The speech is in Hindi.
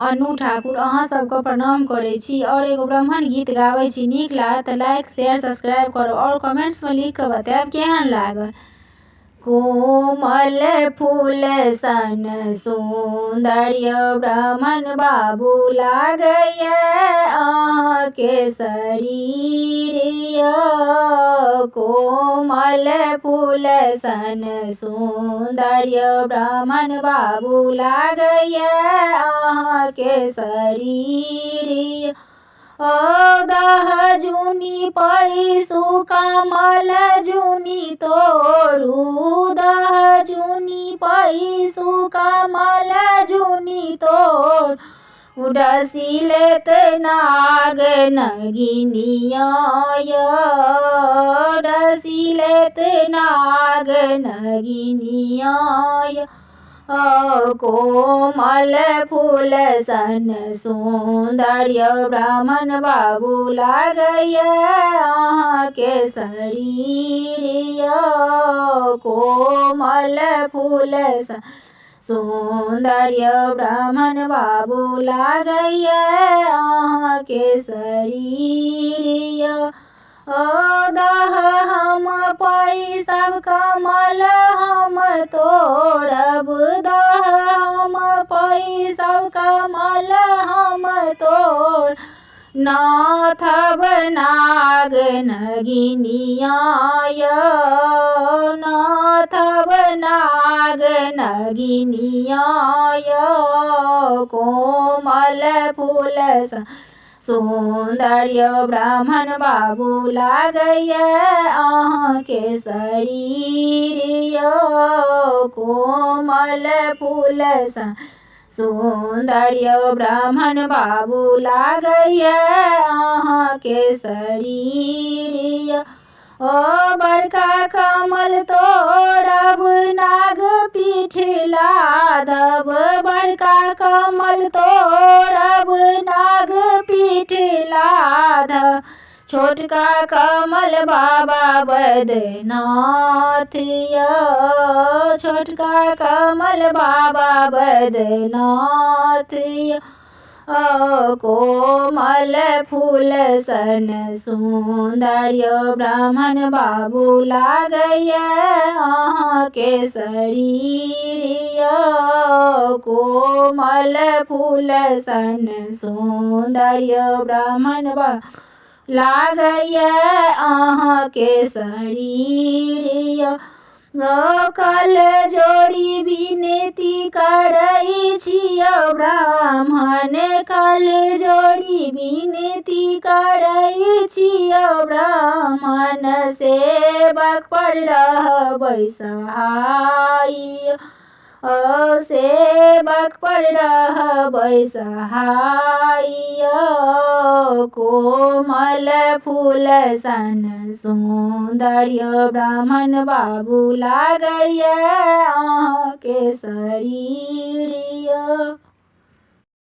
अनु ठाकुर अहाँ सबके प्रणाम करै छी और एगो ब्राह्मण गीत गाबै छी। नीक लागत तऽ लाइक शेयर सब्सक्राइब करू और कमेंट्स में लिख कऽ बतायब केहन लागल। कोमल फूल सन सौंदर्य ब्राह्मण बाबू लागैए अहाँके शरीर यौ। कोमल फूल सन सौंदर्य ब्राह्मण बाबू लागैए अहाँके शरीर। दह जूनी पैसु कमल जूनी तोड़ू। दह जूनी पैसु कमल जूनी तोड़। डसिलेत नाग नगिनिया यौ। डसिलेत नाग नगिनिया यौ। कोमल फूल सन सौंदर्य ब्राह्मण बाबू लागैए अहाँके शरीर यौ। कोमल फूल सन सौंदर्य ब्राह्मण बाबू लागैए अहाँके शरीर यौ। दह हम पैसा कमल हम तोड़ब। दह हम पैसा कमल हम तोड़। नाथब नाग नगिनिया यौ। नाथब नाग नगिनिया यौ। कोमल फूल सन सौंदर्य ब्राह्मण बाबू लागैए अहाँके शरीर यौ। कोमल फूल सन सौंदर्य ब्राह्मण बाबू लागैए अहाँके शरीर यौ। बड़का कमल तोड़ब नाग पीठ लादब। बड़का कमल तोड़ब नाग पीठ लादब। छोटका कमल बाबा बैद्यनाथ यौ। छोटका कमल बाबा बैद्यनाथ यौ। कोमल फूल सन सौंदर्य ब्राह्मण बाबू लागैए अहाँके शरीर यौ। कोमल फूल सन सौंदर्य ब्राह्मण बाबू लागैए अहाँके शरीर यौ। कल जोड़ी विनती करै छियौ ब्राह्मण। कल जोड़ी विनती करै छियौ ब्राह्मण। सेवक पर रहबै सहाय। सेवक पर रहबै सहाय। कोमल फूल सन सौंदर्य ब्राह्मण बाबू लागैए अहाँके शरीर यौ।